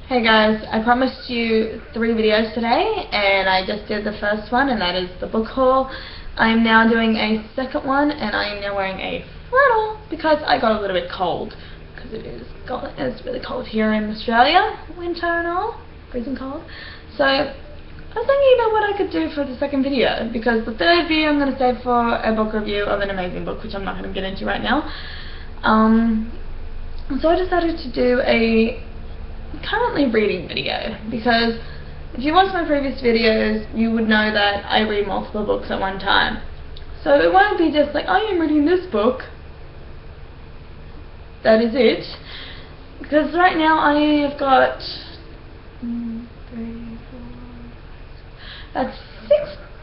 Hey guys, I promised you 3 videos today and I just did the first one, and that is the book haul. I am now doing a second one and I am now wearing a flannel because I got a little bit cold, because it's really cold here in Australia, winter and all, freezing cold. So I was thinking about what I could do for the second video, because the third video I'm going to save for a book review of an amazing book, which I'm not going to get into right now. So I decided to do a currently reading video, because if you watch my previous videos you would know that I read multiple books at one time. So it won't be just like, I am reading this book, that is it. Because right now I have got 6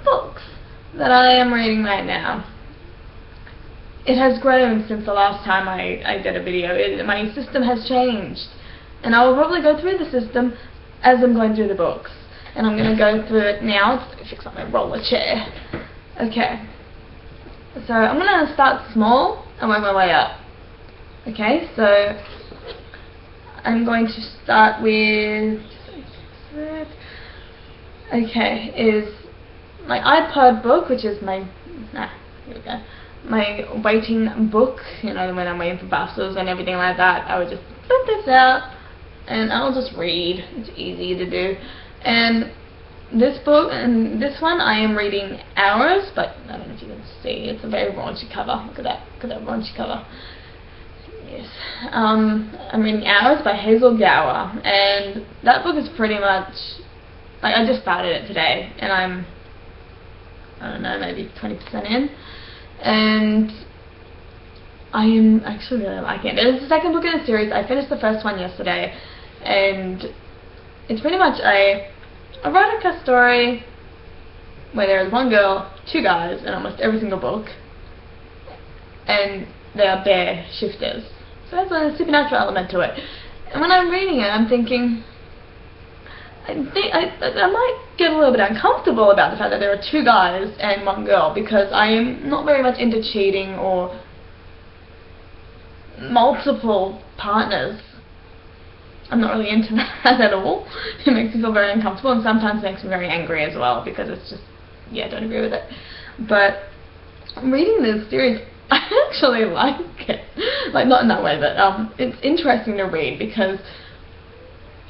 books that I am reading right now. It has grown since the last time I did a video. My system has changed. And I will probably go through the system as I'm going through the books. And I'm going to go through it now. Let me fix up my roller chair. Okay. So I'm going to start small and work my way up. Okay, so I'm going to start with... Okay, is my iPod book, which is my... here we go. My waiting book, you know, when I'm waiting for buses and everything like that, I would just put this out and I'll just read. It's easy to do. And this book and this one I am reading Hours, but I don't know if you can see, it's a very raunchy cover. Look at that raunchy cover. Yes. I'm reading Hours by Hazel Gower, and that book is pretty much, like, I just started it today and I'm, I don't know, maybe 20% in. And I am actually really liking it. It's the second book in a series. I finished the first one yesterday, and it's pretty much a erotica story where there is one girl, 2 guys in almost every single book, and they are bear shifters. So there's a supernatural element to it. And when I'm reading it, I'm thinking, I might get a little bit uncomfortable about the fact that there are 2 guys and 1 girl, because I am not very much into cheating or multiple partners. I'm not really into that at all. It makes me feel very uncomfortable, and sometimes makes me very angry as well, because it's just, yeah, I don't agree with it. But reading this series, I actually like it. Like, not in that way, but it's interesting to read because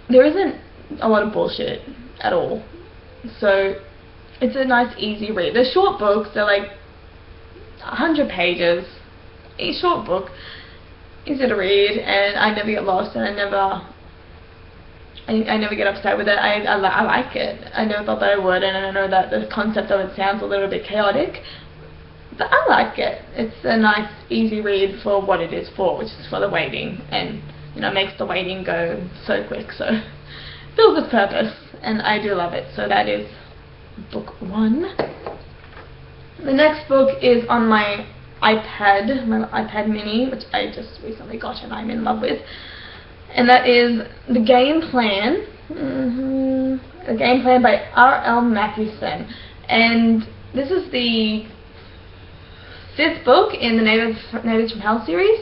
there isn't a lot of bullshit at all. So it's a nice easy read. They're short books, they're like 100 pages, a short book, easy to read, and I never get lost, and I never get upset with it. I like it. I never thought that I would, and I know that the concept of it sounds a little bit chaotic, but I like it. It's a nice easy read for what it is for, which is for the waiting, and you know, makes the waiting go so quick, so fills its purpose, and I do love it. So that is book 1. The next book is on my iPad, my iPad mini, which I just recently got and I'm in love with, and that is The Game Plan. The Game Plan by R.L. Mathewson, and this is the 5th book in the Natives from Hell series,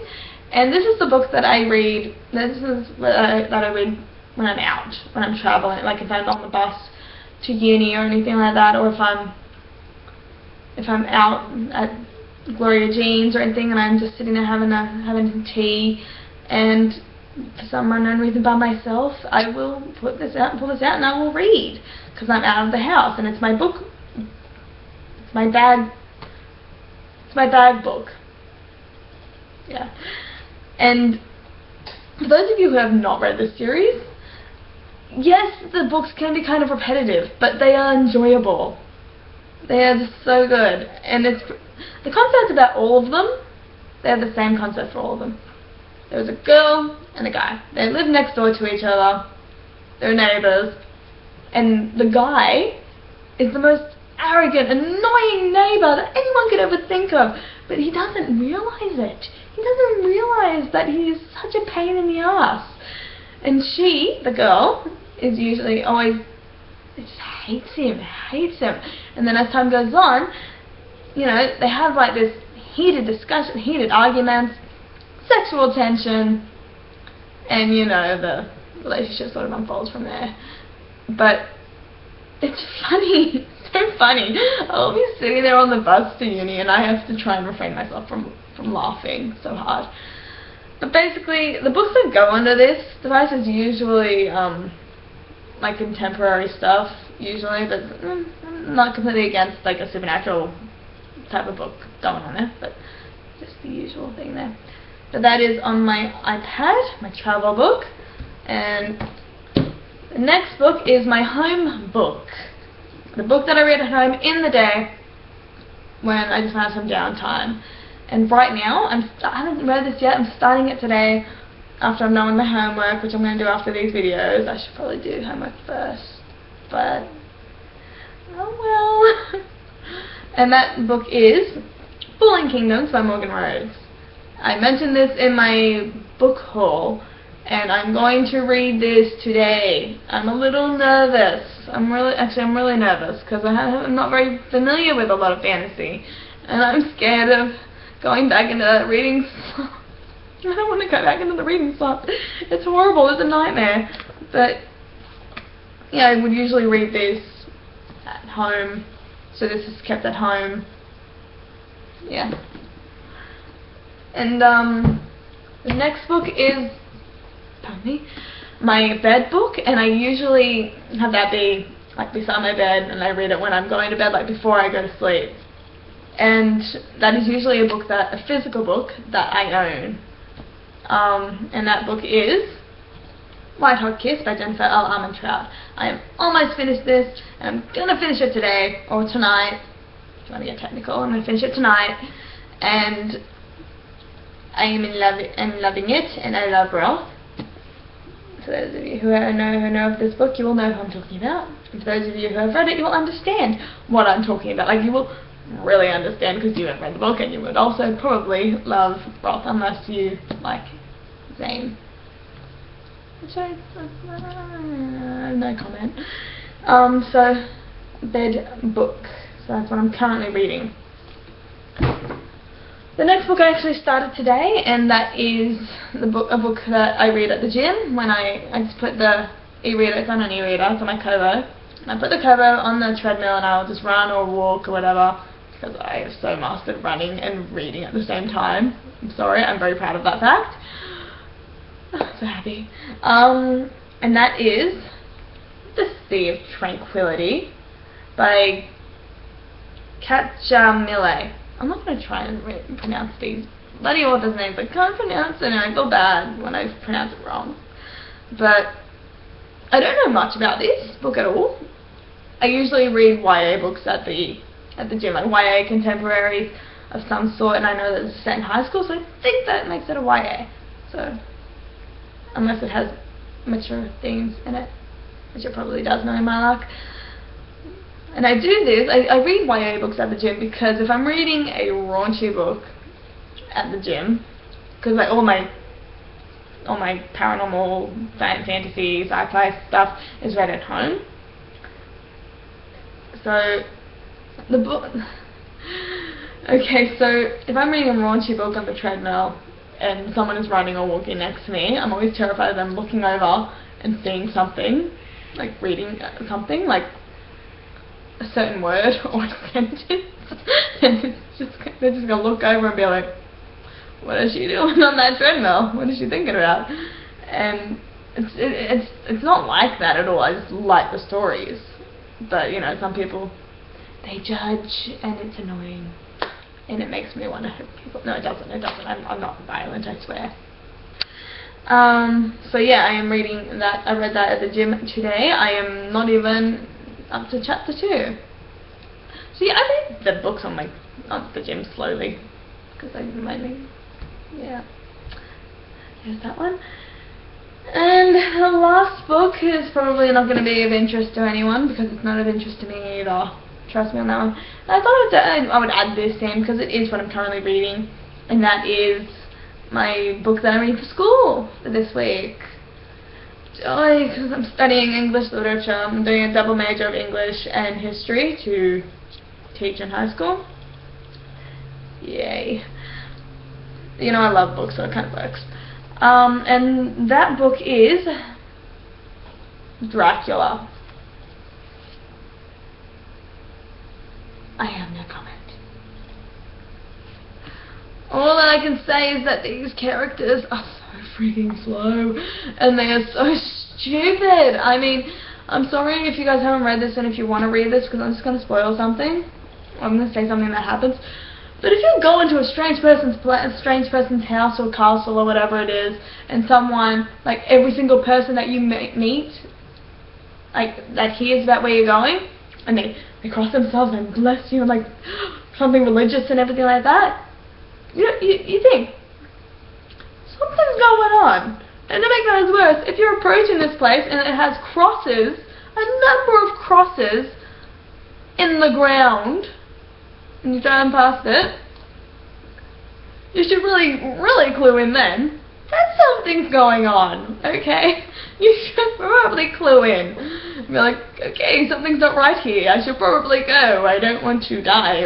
and this is the book that I read. This is that I read when I'm out, when I'm traveling, like if I'm on the bus to uni or anything like that, or if I'm out at Gloria Jean's or anything and I'm just sitting there having some tea, and for some unknown reason by myself, I will pull this out and I will read, because I'm out of the house and it's my book, it's my bag book. Yeah. And for those of you who have not read this series, yes, the books can be kind of repetitive, but they are enjoyable. They are just so good, and it's the concept about all of them. They have the same concept for all of them. There's a girl and a guy. They live next door to each other. They're neighbors, and the guy is the most arrogant, annoying neighbor that anyone could ever think of, but he doesn't realize it. He doesn't realize that he is such a pain in the ass. And she, the girl, is usually always just hates him. And then as time goes on, you know, they have like this heated discussion, heated arguments, sexual tension, and you know, relationship sort of unfolds from there. But it's funny, so funny. I'll be sitting there on the bus to uni and I have to try and refrain myself from laughing so hard. But basically, the books that go under this device is usually like contemporary stuff, usually, but I'm not completely against like a supernatural type of book going on there, but just the usual thing there. But that is on my iPad, my travel book, and the next book is my home book. The book that I read at home in the day when I just had some downtime. And right now, I haven't read this yet, I'm starting it today after I've done my homework, which I'm going to do after these videos. I should probably do homework first, but oh well. And that book is Fallen Kingdoms by Morgan Rhodes. I mentioned this in my book haul, and I'm going to read this today. I'm a little nervous. I'm really nervous because I'm not very familiar with a lot of fantasy, and I'm scared of going back into that reading slump. I don't want to go back into the reading slump. It's horrible. It's a nightmare. But yeah, I would usually read this at home, so this is kept at home. Yeah. And the next book is, pardon me, my bed book, and I usually have that be like beside my bed, and I read it when I'm going to bed, like before I go to sleep. And that is usually a physical book that I own. And that book is White Hot Kiss by Jennifer L. Armentrout. I am almost finished this, and I'm gonna finish it today or tonight. If you want to get technical, I'm gonna finish it tonight, and I am loving it, and I love Roth. For those of you who know of this book, you will know who I'm talking about. And for those of you who have read it, you will understand what I'm talking about. Like, you will really understand because you have read the book, and you would also probably love Roth unless you like Zane. Which no comment. So bed book. So that's what I'm currently reading. The next book I actually started today, and that is a book that I read at the gym when I just put the e-reader, it's on an e-reader, it's on my Kobo, and I put the Kobo on the treadmill and I'll just run or walk or whatever, because I have so mastered running and reading at the same time. I'm sorry, I'm very proud of that fact. I'm so happy. And that is The Sea of Tranquility by Katja Mille. I'm not going to try and pronounce these bloody authors' names. I can't pronounce it, and I feel bad when I pronounce it wrong. But I don't know much about this book at all. I usually read YA books at the gym, like YA contemporaries of some sort, and I know that it's set in high school, so I think that makes it a YA. So, unless it has mature themes in it, which it probably does, knowing my luck. And I do this, I read YA books at the gym because if I'm reading a raunchy book at the gym, because like all my paranormal, fantasy, sci-fi stuff is read at home. So, the book... Okay, so if I'm reading a raunchy book on the treadmill and someone is running or walking next to me, I'm always terrified of them looking over and seeing something, like reading something, like a certain word or a sentence, and they're just gonna look over and be like, what is she doing on that treadmill? What is she thinking about? And it's not like that at all. I just like the stories, but you know, some people, they judge, and it's annoying, and it makes me want to hurt people. No, it doesn't. I'm not violent, I swear. So yeah, I am reading that. I read that at the gym today. I am not even up to chapter 2. So yeah, I read the books on the gym slowly, because they remind me. Yeah. Here's that one. And the last book is probably not going to be of interest to anyone, because it's not of interest to me either. Trust me on that one. And I thought I would add this in, because it is what I'm currently reading, and that is my book that I'm reading for school for this week. Joy, because I'm studying English literature. I'm doing a double major of English and history to teach in high school. Yay. You know, I love books, so it kind of works. And that book is Dracula. I have no comment. All that I can say is that these characters are so freaking slow, and they are so stupid. I mean, I'm sorry if you guys haven't read this and if you want to read this, because I'm just going to spoil something. I'm going to say something that happens. But if you go into a strange person's house or castle or whatever it is, and someone, like every single person that you meet, like that hears about where you're going, and they cross themselves and bless you and like something religious and everything like that, you think something's going on. And to make matters worse, if you're approaching this place and it has crosses, a number of crosses in the ground, and you drive past it, you should really clue in then that something's going on, okay? You should probably clue in. Be like, okay, something's not right here. I should probably go. I don't want to die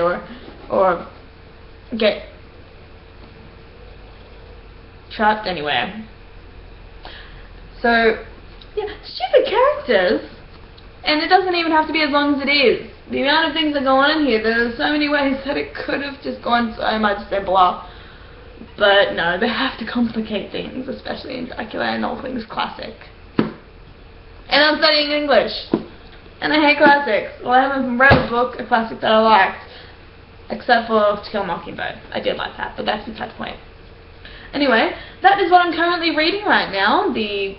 or get trapped anywhere. So, yeah, stupid characters. And it doesn't even have to be as long as it is. The amount of things that go on in here, there's so many ways that it could have just gone so much simpler. But no, they have to complicate things, especially in Dracula and all things classic. And I'm studying English. And I hate classics. Well, I haven't read a book, a classic that I liked. Except for To Kill a Mockingbird. I did like that, but that's beside the point. Anyway, that is what I'm currently reading right now. The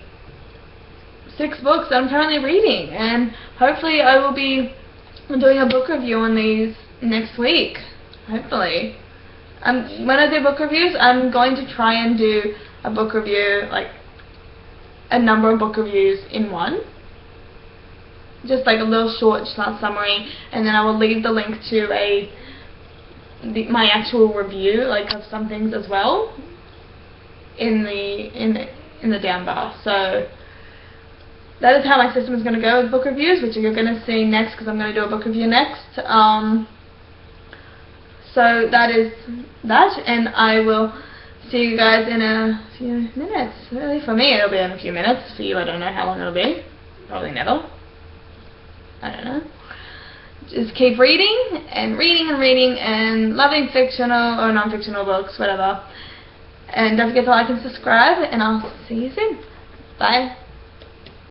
6 books that I'm currently reading. And hopefully I will be doing a book review on these next week. Hopefully. When I do book reviews, I'm going to try and do a book review, like a number of book reviews in one. Just like a little short summary, and then I will leave the link to my actual review, like of some things as well, in the down bar. So that is how my system is going to go with book reviews, which you're going to see next, because I'm going to do a book review next. So that is that, and I will see you guys in a few minutes. Really, for me it'll be in a few minutes. For you, I don't know how long it'll be. Probably never. I don't know. Just keep reading and reading and reading and loving fictional or non-fictional books, whatever. And don't forget to like and subscribe, and I'll see you soon. Bye.